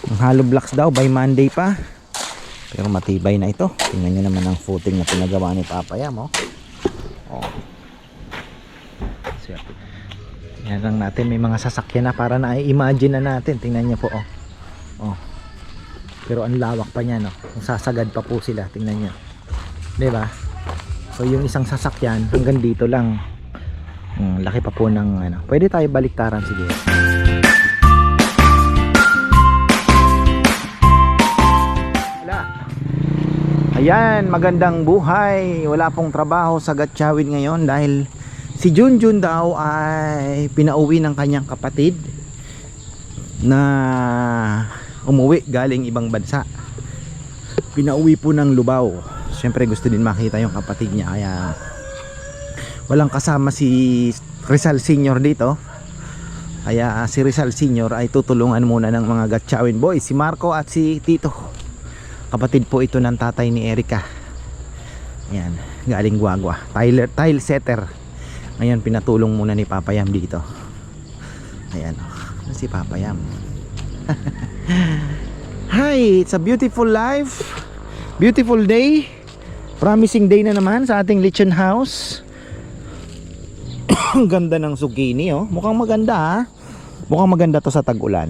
Ang hollow blocks daw by Monday pa. Pero matibay na ito. Tingnan nyo naman ang footing na pinagawa ni Papa Yam, oh. Oh. Tingnan lang natin, may mga sasakyan na para na-imagine na natin. Tingnan nyo po, oh. Oh. Pero ang lawak pa niya, no. Kung sasagad pa po sila, tingnan nyo. 'Di ba? So yung isang sasakyan hanggang dito lang. Laki pa po ng ano. Pwede tayo baliktaran siguro. Ayan, magandang buhay. Wala pong trabaho sa Gatchawin ngayon dahil si Junjun daw ay pinauwi ng kanyang kapatid na umuwi galing ibang bansa. Pinauwi po ng Lubao. Siyempre gusto din makita yung kapatid niya, kaya walang kasama si Rizal Senior dito. Kaya si Rizal Senior ay tutulungan muna ng mga Gatchawin boys, si Marco at si Tito. Kapatid po ito ng tatay ni Erica. Ayan, galing Guagua. Tile setter. Ngayon pinatulong muna ni Papa Yam dito. Ayan, si Papa Yam. Hi, it's a beautiful life. Beautiful day. Promising day na naman sa ating lechon house. Ang ganda ng zucchini, oh. Mukhang maganda, ha. Mukhang maganda to sa tag-ulan.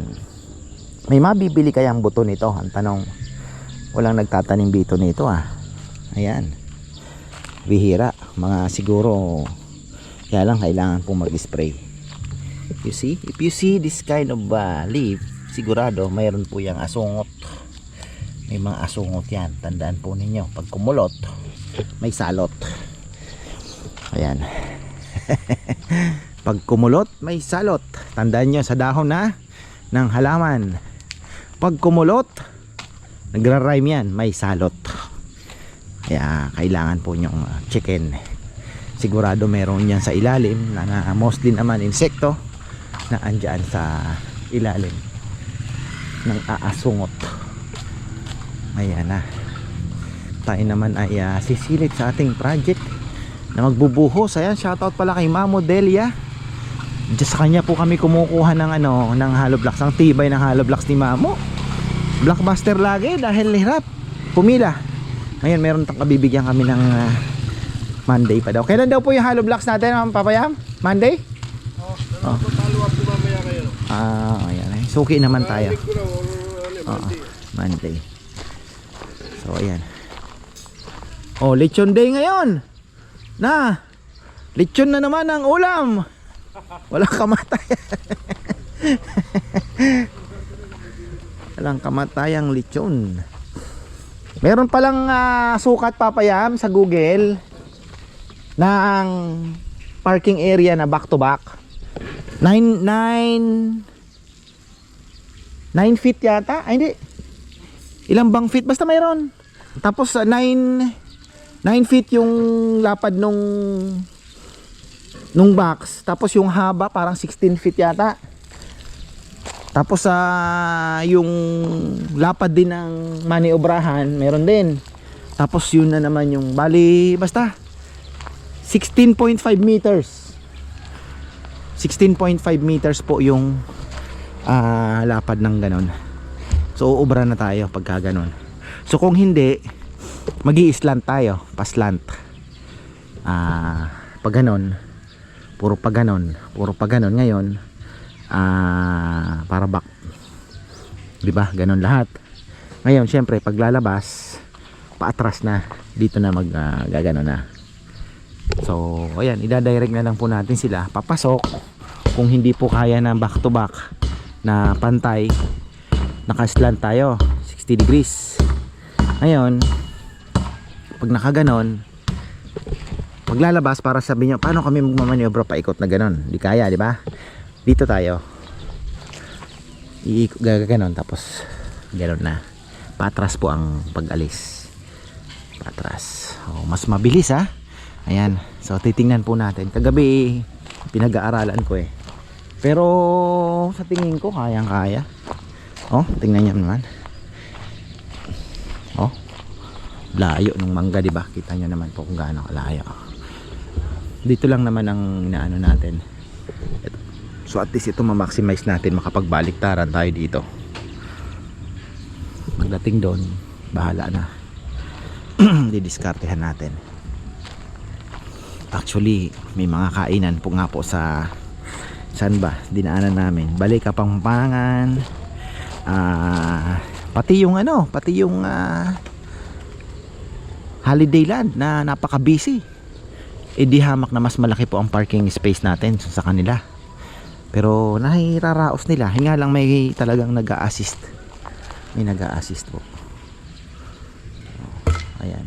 May mabibili kayang buto nito? Ang tanong. Walang nagtatanim dito nito, ah. Ayan. Bihira. Mga siguro kaya lang kailangan pong mag-spray. You see? If you see this kind of leaf, sigurado mayroon po yung asungot. May mga asungot yan. Tandaan po ninyo, pag kumulot may salot. Ayan. Pag kumulot may salot. Tandaan nyo sa dahon na ng halaman. Pag kumulot, nagra-rhyme yan, may salot. Kaya kailangan po nyong chicken. Sigurado meron yan sa ilalim na mostly naman insekto na andyan sa ilalim ng aasungot. Ayan na. Tayo naman ay sisilip sa ating project na magbubuhos. Ayan, shoutout pala kay Mamo Delia. Diyan sa kanya po kami kumukuha ng ng hollow blocks. Ang tibay ng hollow blocks ni Mamo. Blockbuster lagi dahil hirap pumila. Ngayon meron kabibigyan kami ng Monday pa daw. Kailan daw po yung hollow blocks natin, Papa Yam? Monday? Oh. Ayan. Suki naman tayo. Monday. So ayan. Oh, lechon day ngayon. Na. Lechon na naman ang ulam. Walang kamatayan. Walang kamatayang lechon. Meron palang sukat, Papa Yam, sa Google na ang parking area na back to back 9 feet yata. Ay hindi, ilang bang feet basta mayroon. Tapos 9 feet yung lapad nung box. Tapos yung haba parang 16 feet yata. Tapos yung lapad din ng maniobrahan meron din. Tapos yun na naman yung bali basta 16.5 meters. 16.5 meters po yung lapad ng ganon. So uubra na tayo pagka ganon. So kung hindi, magi-slant tayo, pa-slant. Pag ganon, puro pa ganon ngayon. Para back, diba? Ganon lahat. Ngayon syempre paglalabas paatras na, dito na gagano na. So ayan, ida-direct na lang po natin sila papasok. Kung hindi po kaya na back to back na pantay, naka-slant tayo 60 degrees. Ngayon pag nakaganon, paglalabas para sabihin nyo paano kami magmamaniobra paikot na ganon, di kaya, di ba? Dito tayo gaganon, tapos ganon na, patras po ang pag-alis, patras. Mas mabilis, ha. Ayan, so titingnan po natin. Kagabi pinag-aaralan ko pero sa tingin ko kayang kaya. Tingnan nyo naman. Layo ng mangga, diba? Kita nyo naman po kung gaano kalayo. Dito lang naman ang inaano natin. So at least ito ma-maximize natin, makapagbaliktaran tayo dito. Pagdating doon, bahala na. Didiskartehan natin. Actually, may mga kainan po nga po sa saan ba dinaanan namin, Balik Kapampangan, pati yung Holiday Land na napaka busy. Di hamak na mas malaki po ang parking space natin sa kanila, pero nahiraraos nila. Hinga lang may talagang nag-a-assist, may nag-a-assist po. Ayan,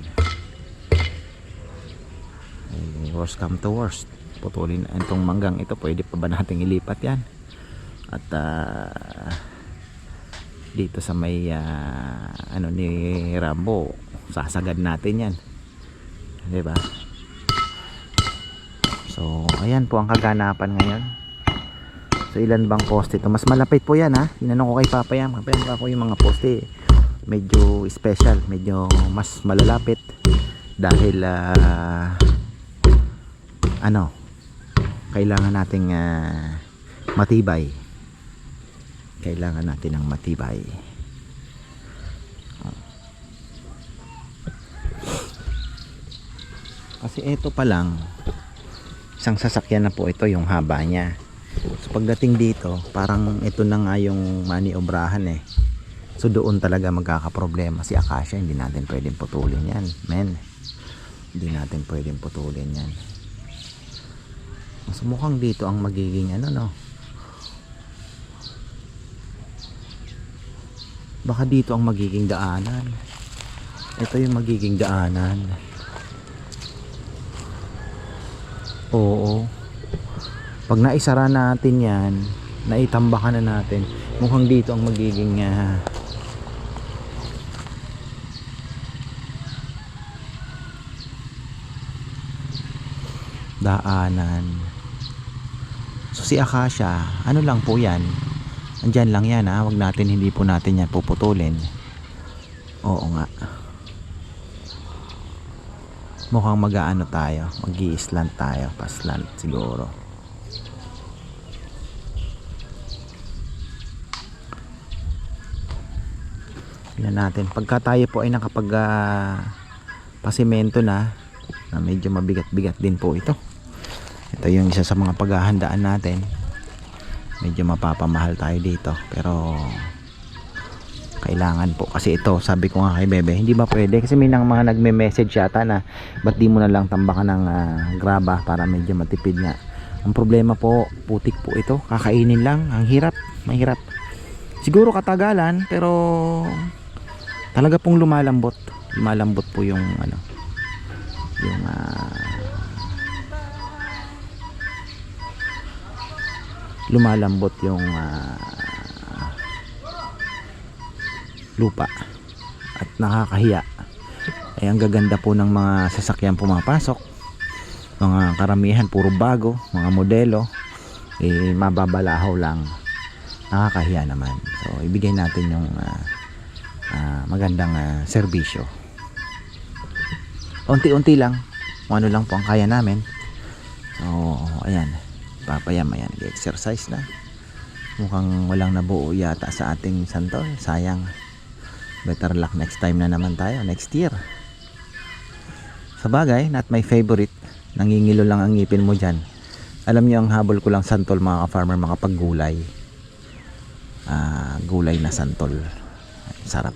worst come to worst, putulin itong manggang ito. Pwede pa ba nating ilipat yan? At dito sa may ni Rambo, sasagad natin yan, diba? So ayan po ang kaganapan ngayon. So ilan bang poste ito? Mas malapit po yan, ha. Tinanong ko kay Papa yan, ako yung mga poste medyo special, medyo mas malalapit dahil kailangan nating matibay. Kailangan natin ng matibay. Kasi ito pa lang, isang sasakyan na po ito yung haba niya. So pagdating dito, parang ito na nga yung maniobrahan eh. So doon talaga magkakaproblema. Si Acacia, hindi natin pwedeng putulin yan, men. Hindi natin pwedeng putulin yan. Mas mukhang dito ang magiging baka dito ang magiging daanan. Ito yung magiging daanan. Oo, pag naisara natin yan, naitambakan na natin, mukhang dito ang magiging daanan. So si Acacia, lang po yan, andyan lang yan, ha. Wag natin, hindi po natin yan puputulin. Oo nga, mukhang tayo, mag-i-slant tayo, pa-slant siguro. Tingnan natin pagka tayo po ay nakapag pasimento na medyo mabigat-bigat din po ito. Ito yung isa sa mga paghahandaan natin. Medyo mapapamahal tayo dito, pero kailangan po kasi ito. Sabi ko nga kay Bebe, hindi ba pwede, kasi may mga nagme-message yata na ba't di mo na lang tambakan ng graba para medyo matipid nga. Ang problema po, putik po ito, kakainin lang, ang hirap, mahirap. Siguro katagalan, pero talaga pong lumalambot po yung lumalambot yung lupa at nakakahiya. Ang gaganda po ng mga sasakyan pumapasok, mga karamihan puro bago, mga modelo, mababalahaw lang, nakakahiya naman. So ibigay natin yung magandang serbisyo. Unti-unti lang, kung ano lang po ang kaya namin. So ayan, papayam, ayan, exercise na. Mukhang walang nabuo yata sa ating santol, sayang. Better luck next time na naman tayo, next year. Sa bagay, not my favorite, nangingilo lang ang ngipin mo dyan. Alam nyo, ang habol ko lang santol, mga ka-farmer, makapaggulay. Gulay na santol, sarap.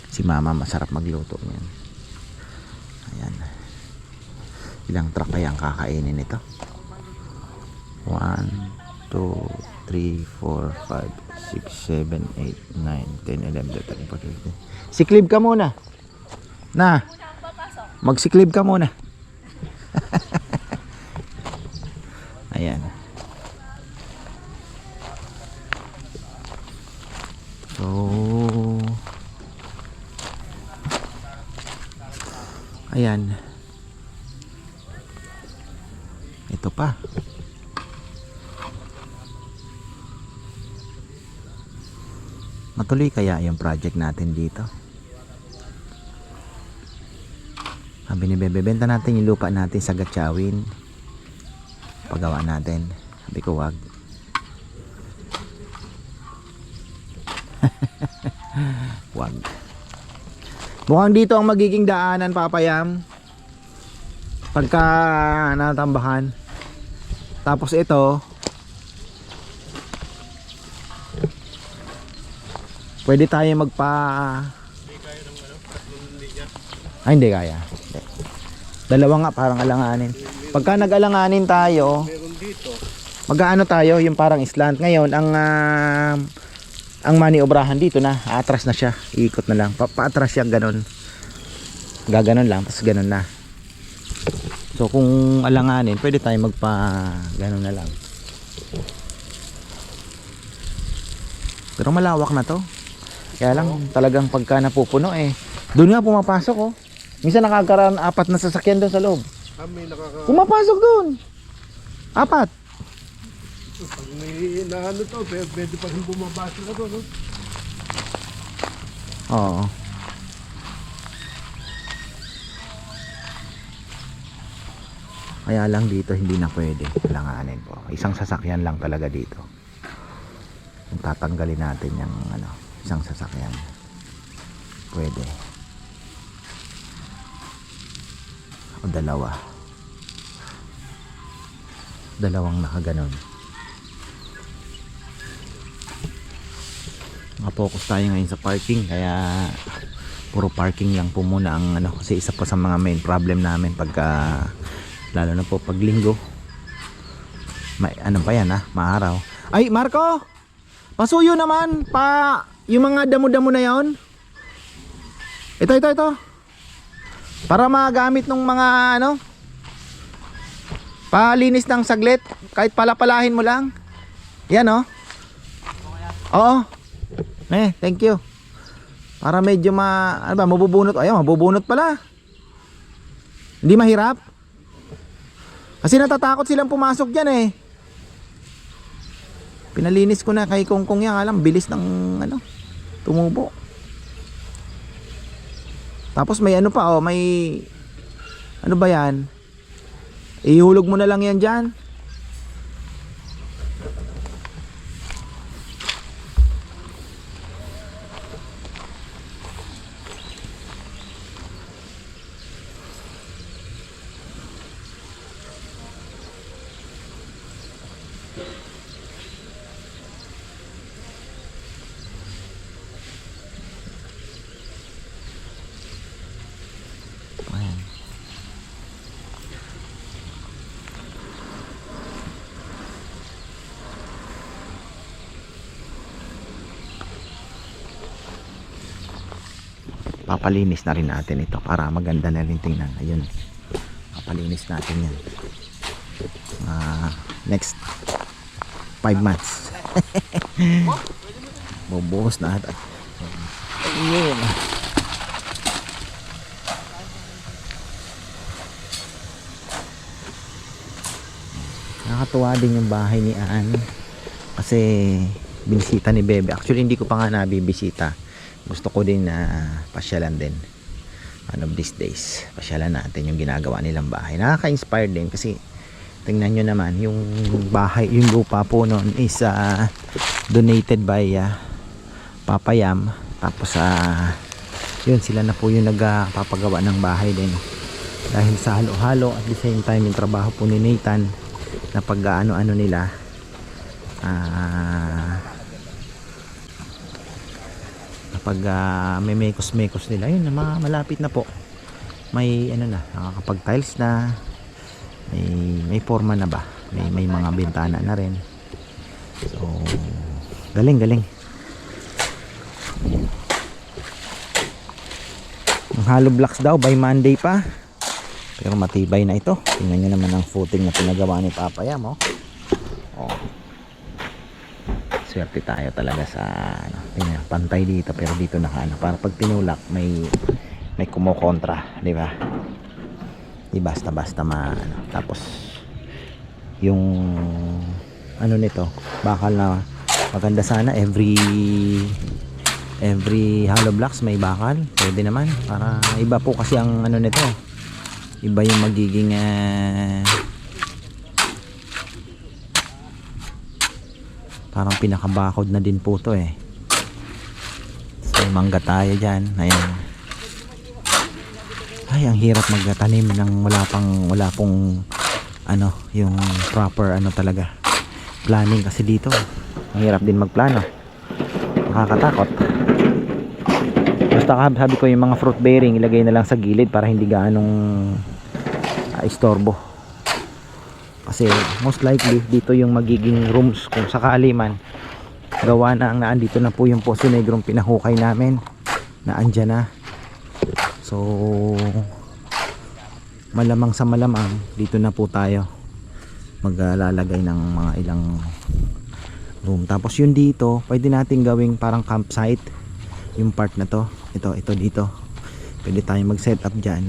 Si mama masarap magluto niyan. Ayan, ilang truck kaya ang kakainin ito? 1, 2, 3, 4, 5, 6, 7, 8, 9, 10, 11, 12, 13, 14. Siklib ka muna. Na, magsiklib ka muna. Ayan. So ayan, ito pa. Matuloy kaya yung project natin dito? Sabi ni Bebe, benta natin yung lupa natin sa Gatchawin, pagawa natin. Sabi ko wag. Wag. Mukhang dito ang magiging daanan, Papayam, pagka natambakan. Tapos ito, pwede tayo magpa... Ay, hindi kaya. Dalawa nga, parang alanganin. Pagka nag-alanganin tayo, mag-aano tayo, yung parang islant. Ngayon, ang maniobrahan dito na, atras na siya. Iikot na lang. Paatras siya, ganun. Gaganon lang, tapos ganun na. So, kung alanganin, pwede tayo ganun na lang. Pero malawak na to. Kaya lang, talagang pagka napupuno doon nga pumapasok Minsan nakakaroon 4 na sasakyan doon sa loob. Pumapasok doon. 4. Pag may naano to, pwede pa rin bumabasa na to, no? Oo. Kaya lang dito hindi na pwede. Langanin po. Isang sasakyan lang talaga dito. Kung tatanggalin natin yung isang sasakyan, pwede. O dalawang nakaganon. Nakapokus tayo ngayon sa parking, kaya puro parking lang po muna ang kasi isa pa sa mga main problem namin pagka lalo na po pag linggo. May pa yan maaraw. Ay Marco, pasuyo naman pa yung mga damo-damo na yon. Ito para magamit ng mga palinis ng saglit, kahit palapalahin mo lang. Yan Oo. Thank you. Para medyo mabubunot. Ayun, mabubunot pala. Hindi mahirap. Kasi natatakot silang pumasok diyan Pinalinis ko na kay Kongkong yan, alam, bilis ng tumubo. Tapos may may ba yan? Ihulog mo na lang yan dyan. Papalinis na rin natin ito para maganda na rin tingnan. Ayun, papalinis natin yan next 5 months. Bubuhos na ata. Ayun, nakakatuwa din yung bahay ni Ann kasi binisita ni Bebe. Actually hindi ko pa nga nabibisita. Gusto ko din na pasyalan din. One of these days, pasyalan natin yung ginagawa nilang bahay. Nakaka-inspire din kasi tingnan nyo naman yung bahay, yung lupa po noon is donated by Papayam. Tapos yun, sila na po yung nagpapagawa ng bahay din. Dahil sa halo-halo at the same time yung trabaho po ni Nathan na pag-ano nila pag may mekos nila, yun malapit na po, may nakakapag tiles na, may forma na ba, may mga bintana na rin. So galing ang hollow blocks daw by Monday pa, pero matibay na ito. Tingnan nyo naman ang footing na pinagawa ni Papayam. Swerte tayo talaga sa pantay dito, pero dito para pag tinulak may kumokontra, di ba? Di basta-basta tapos yung nito, bakal na maganda sana every hollow blocks may bakal, pwede naman para iba po kasi ang nito, iba yung magiging parang pinakabakod na din po to So May mangga tayo dyan. Ayan. Ay, ang hirap magtanim ng wala pong ano, yung proper ano talaga planning kasi dito. Ang hirap din magplano. Nakakatakot. Basta sabi ko yung mga fruit bearing ilagay na lang sa gilid para hindi gaanong istorbo. Kasi most likely dito yung magiging rooms kung sakali man. Gawa na ang naandito na po yung Poso Negrong pinahukay namin. Naandyan na. So malamang sa malamang dito na po tayo maglalagay ng mga ilang room. Tapos yun dito pwede natin gawing parang campsite yung part na to. Ito dito pwede tayong mag set up dyan.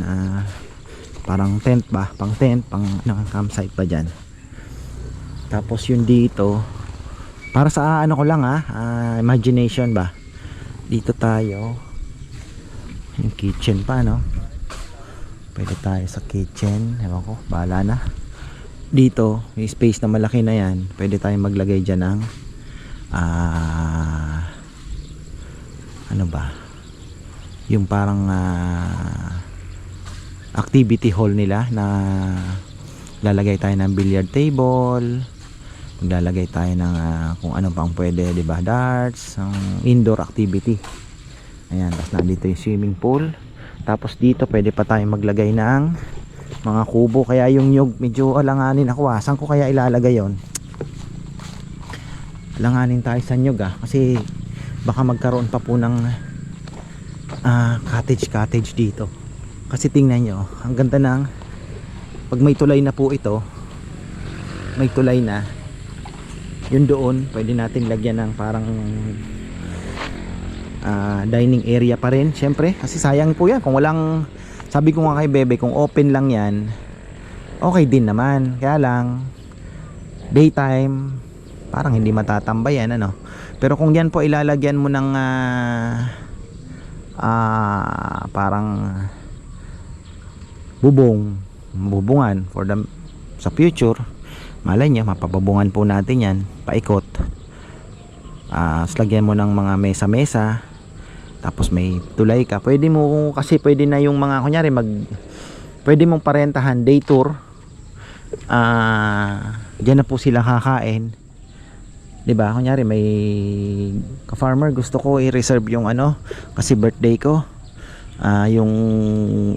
Parang tent ba, pang tent, pang campsite pa dyan. Tapos yun dito para sa ano ko lang imagination ba, dito tayo yung kitchen pa, no? Pwede tayo sa kitchen. Ewan ko, bahala na. Dito, yung space na malaki na yan, pwede tayong maglagay dyan ng ano ba, yung parang activity hall nila na lalagay tayo ng billiard table, maglalagay tayo ng kung ano pang pwede, diba, darts, indoor activity. Ayan, tapos nandito yung swimming pool. Tapos dito pwede pa tayong maglagay ng mga kubo. Kaya yung nyug medyo alanganin ako. Saan ko kaya ilalagay yon? Alanganin tayo sa nyug kasi baka magkaroon pa po ng cottage dito. Kasi tingnan nyo, ang ganda ng pag may tulay na po ito, may tulay na yun doon, pwede natin lagyan ng parang dining area pa rin, syempre, kasi sayang po yan kung walang, sabi ko nga kay Bebe, kung open lang yan okay din naman, kaya lang daytime parang hindi matatambayan, ano. Pero kung yan po ilalagyan mo ng parang bubungan for the sa future, malay nyo mapabubungan po natin yan paikot. Lagyan mo ng mga mesa tapos may tulay ka, pwede mo, kasi pwede na yung mga kunyari pwede mong parentahan day tour. Diyan na po sila kakain, 'di ba? Kunyari may ka-farmer, gusto ko i-reserve yung ano kasi birthday ko, yung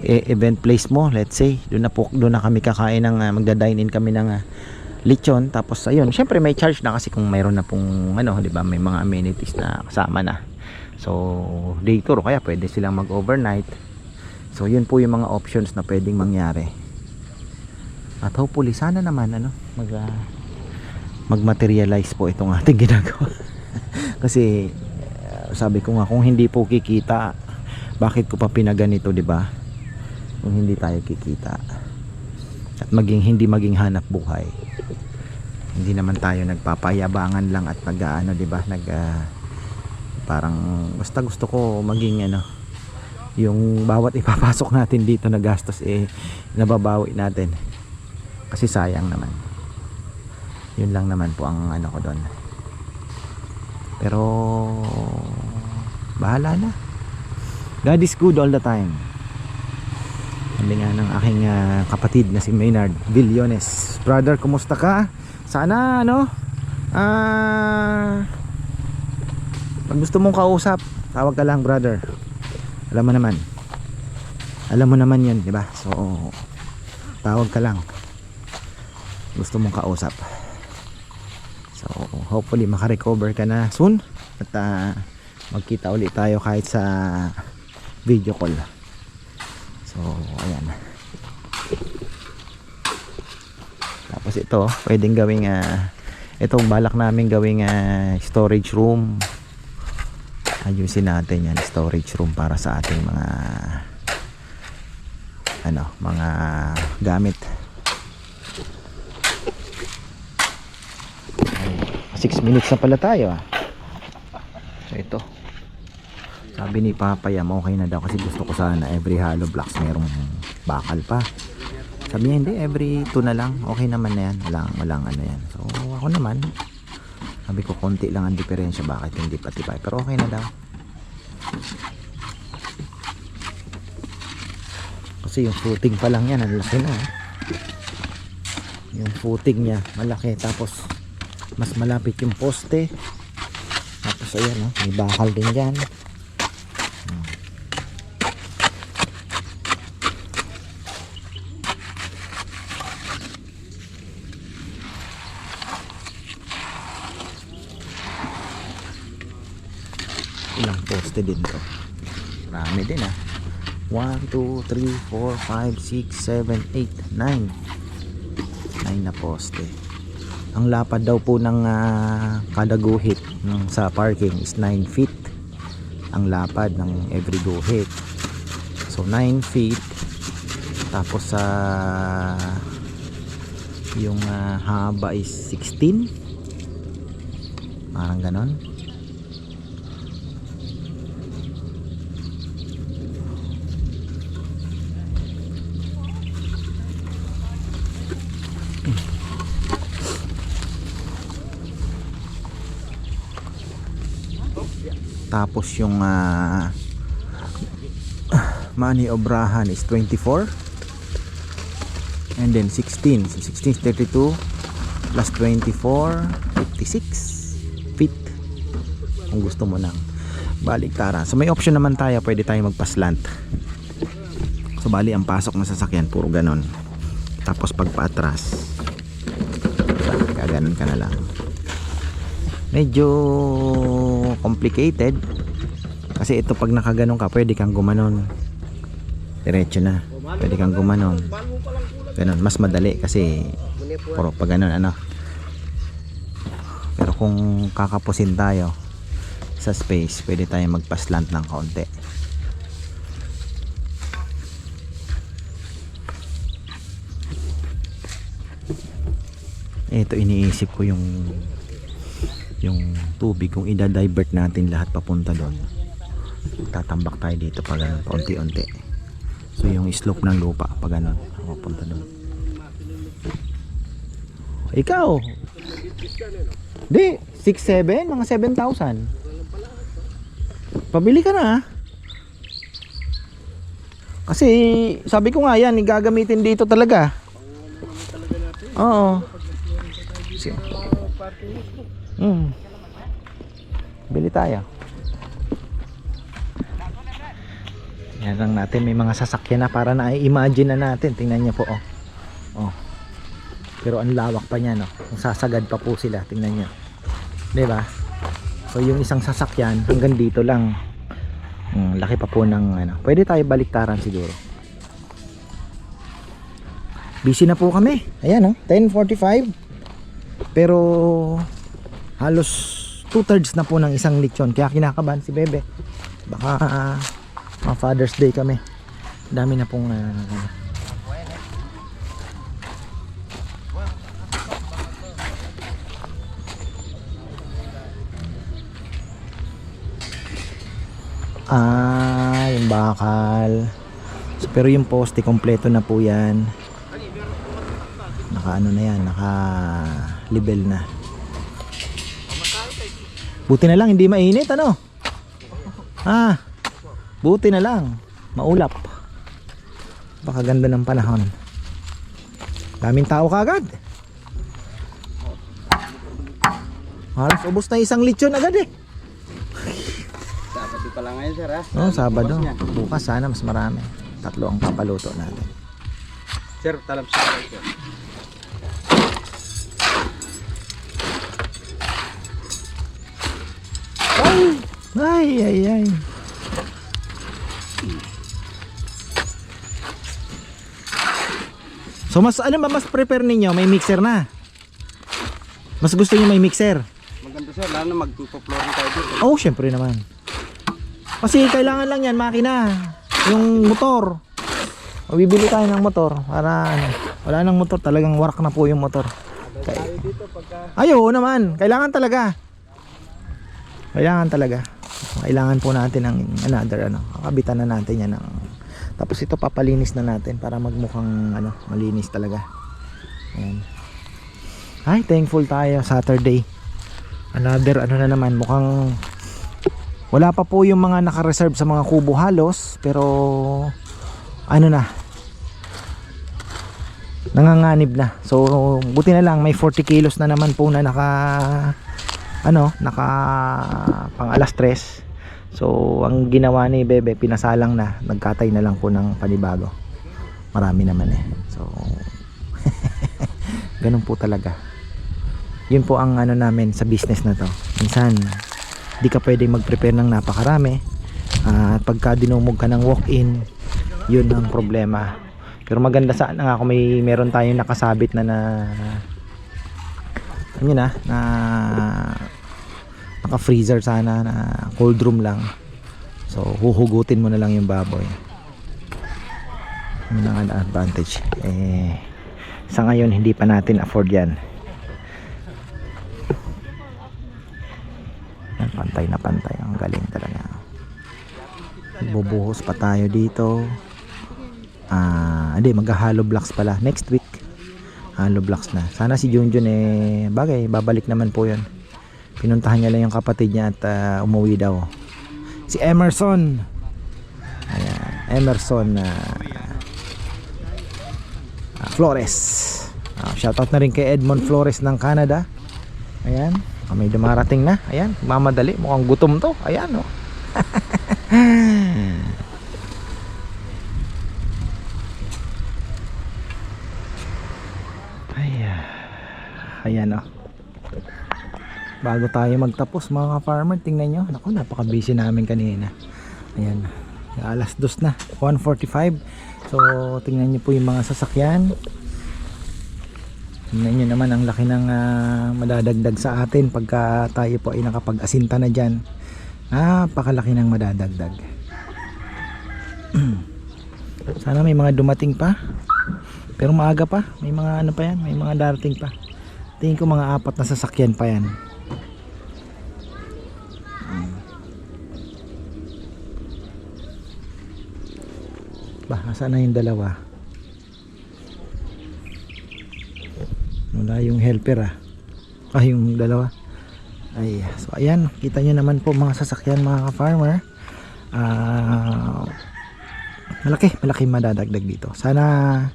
event place mo, let's say doon na kami kakain ng magda-dine in kami ng lechon. Tapos ayun, syempre may charge na kasi kung mayroon na pong ano, 'di ba, may mga amenities na kasama na. So day tour, kaya pwede silang mag-overnight. So yun po yung mga options na pwedeng mangyari. At hopefully sana naman ano, mag-materialize po itong ating ginagawa. Kasi sabi ko nga, kung hindi po kikita, bakit ko pa pinaganito, 'di ba? Kung hindi tayo kikita at hindi maging hanap buhay, hindi naman tayo nagpapayabangan lang at nag-ano, 'di ba? Parang basta gusto ko maging ano, yung bawat ipapasok natin dito na gastos nababawi natin. Kasi sayang naman. Yun lang naman po ang ano ko doon. Pero bahala na. God is good all the time. Sabi nga ng aking kapatid na si Maynard Villones, brother, kumusta ka? Sana ano, pag gusto mong kausap, tawag ka lang, brother. Alam mo naman yun, di ba? So tawag ka lang, gusto mong kausap. So hopefully makarecover ka na soon at magkita ulit tayo kahit sa video call. So ayan. Tapos ito pwedeng gawing itong balak namin gawing storage room. Ayusin natin yan, storage room para sa ating mga mga gamit. 6 minutes na pala tayo. So ito, sabi ni Papayam okay na daw kasi gusto ko sana every hollow blocks merong bakal pa. Sabi niya hindi, every 2 na lang okay naman na yan, walang ano yan. So ako naman, sabi ko konti lang ang diferensya, bakit hindi patibay, pero okay na daw. Kasi yung footing pa lang yan, ang laki na. Yung footing niya, malaki. Tapos, mas malapit yung poste. Tapos, ayan, oh, may bakal din dyan. Ilang poste din to. Marami din, ah. 1, 2, 3, 4, 5, 6, 7, 8, 9 na poste. Ang lapad daw po ng kada guhit sa parking is 9 feet ang lapad ng every guhit. So 9 feet. Tapos sa yung haba is 16, parang ganon. Tapos yung maniobrahan is 24 and then 16. So 16 is 32 plus 24 56 feet kung gusto mo ng baliktaran. So may option naman tayo, pwede tayo magpa-slant. So bali ang pasok ng sasakyan puro ganon. Tapos pag paatras kaganon ka na lang. Medyo complicated kasi ito pag nakaganon ka pwede kang gumanon diretso na, pwede kang gumanon ganon, mas madali kasi puro pag ganon ano. Pero kung kakapusin tayo sa space pwede tayo magpa-slant ng kaunti. Ito iniisip ko yung tubig kung ida-divert natin lahat papunta doon. Tatambak tayo dito pag ganun, paunti-unti. So yung slope ng lupa pag ganun, papunta doon. Ikaw? Di, 6-7, mga 7,000. Pabili ka na. Kasi sabi ko nga yan, gagamitin dito talaga. Oo. Bili tayo. Yan lang natin, may mga sasakyan na para na-imagine na natin. Tingnan niyo po, oh. Oh. Pero ang lawak pa niya, no. Kung sasagad pa po sila, tingnan niyo. 'Di ba? So yung isang sasakyan hanggang dito lang. Laki pa po ng ano. Pwede tayo baliktaran siguro. Busy na po kami. Ayan, oh, 10:45. Pero halos 2/3 na po ng isang lechon, kaya kinakabahan si Bebe. Baka Father's Day kami. Dami na pong yung bakal. So, pero yung poste kompleto na po yan. Naka ano na yan, naka level na. Buti na lang hindi mainit, ano? Buti na lang maulap. Baka ganda ng panahon. Daming tao kagad. Halos ubos na isang lechon agad eh. Sabado pa lang ngayon, sir, ha? Oh, Sabado. Bukas sana mas marami. 3 ang papaluto natin. Sir, talab sa kayo, sir. Ay. So mas ano ba mas prepare ninyo? May mixer na. Mas gusto niyo may mixer? Maganda, sir, lalo na magpo-flooring tayo dito. Oh, syempre naman. Kasi kailangan lang yan makina. Yung motor. O bibili tayo ng motor para ano, wala nang motor, talagang warak na po yung motor. Tayo dito pagka Ayo naman, kailangan talaga. Kailangan po natin ng another ano, kakabitan na natin yan ng. Tapos ito papalinis na natin para magmukhang ano, malinis talaga. Ayan. Ay, thankful tayo Saturday. Another ano na naman, mukhang Wala pa po yung mga naka-reserve sa mga kubo halos, pero ano na, nanganganib na. So buti na lang may 40 kilos na naman po na naka pang alas 3. So ang ginawa ni Bebe, pinasalang na, nagkatay na lang po ng panibago. Marami naman eh. So ganun po talaga. Yun po ang ano namin sa business na to. Minsan di ka pwedeng mag-prepare ng napakarami, at pagka dinumog ka ng walk-in, yun ang problema. Pero maganda sana nga kung meron tayong nakasabit na naka-freezer sana, na cold room lang. So huhugutin mo na lang yung baboy. Yun ang advantage. Sa ngayon hindi pa natin afford yan. Pantay na pantay, ang galing talaga. Bubuhos pa tayo dito. Hindi, magha-hollow blocks pala next week. Hollow blocks na. Sana si Junjun bagay, babalik naman po yun. Pinuntahan niya lang yung kapatid niya at umuwi daw. Si Emerson. Ayan, Emerson Flores. Shoutout na rin kay Edmond Flores ng Canada. Ayan, may dumarating na. Ayan, mamadali, mukhang gutom to. Ayan, oh. Ayan, oh. Bago tayo magtapos mga farmer, tingnan nyo. Naku, napaka busy namin kanina. Ayan, alas 2 na, 1:45. So tingnan nyo po yung mga sasakyan. Tingnan nyo naman ang laki ng madadagdag sa atin pagka tayo po ay nakapag-asinta na dyan. Napakalaki ng madadagdag. Sana may mga dumating pa, pero maaga pa. May mga ano pa yan, may mga darating pa. Tingin ko mga 4 na sasakyan pa yan. Saan na yung dalawa? Wala yung helper yung dalawa. So ayan, kita nyo naman po mga sasakyan mga ka-farmer. Malaki madadagdag dito. Sana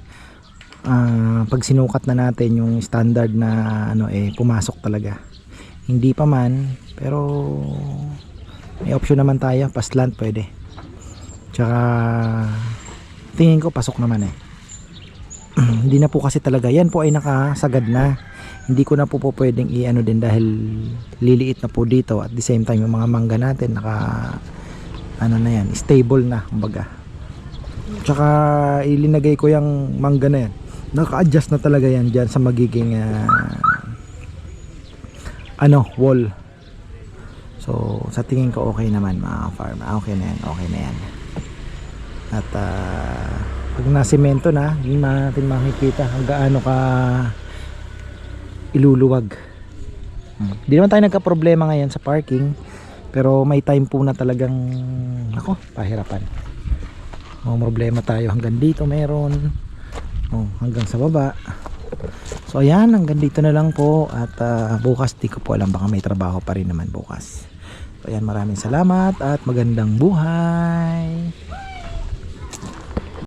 pag sinukat na natin yung standard na pumasok talaga. Hindi pa man, pero may option naman tayo, paslant pwede. Tsaka tingin ko pasok naman hindi na po kasi talaga yan po ay nakasagad na. Hindi ko na po pwedeng i-ano din dahil liliit na po dito. At the same time yung mga mangga natin na yan, stable na kumbaga. Tsaka ilinagay ko yung mangga na yan, naka-adjust na talaga yan dyan sa magiging wall. So sa tingin ko okay naman mga farm. Okay na yan. At pag nasemento na, hindi natin makikita kung gaano ka iluluwag. Hindi naman tayo nagka-problema ngayon sa parking, pero may time po na talagang pahirapan. May problema tayo hanggang dito, meron hanggang sa baba. So ayan, hanggang dito na lang po. At bukas di ko po alam, baka may trabaho pa rin naman bukas. So ayan, maraming salamat at magandang buhay.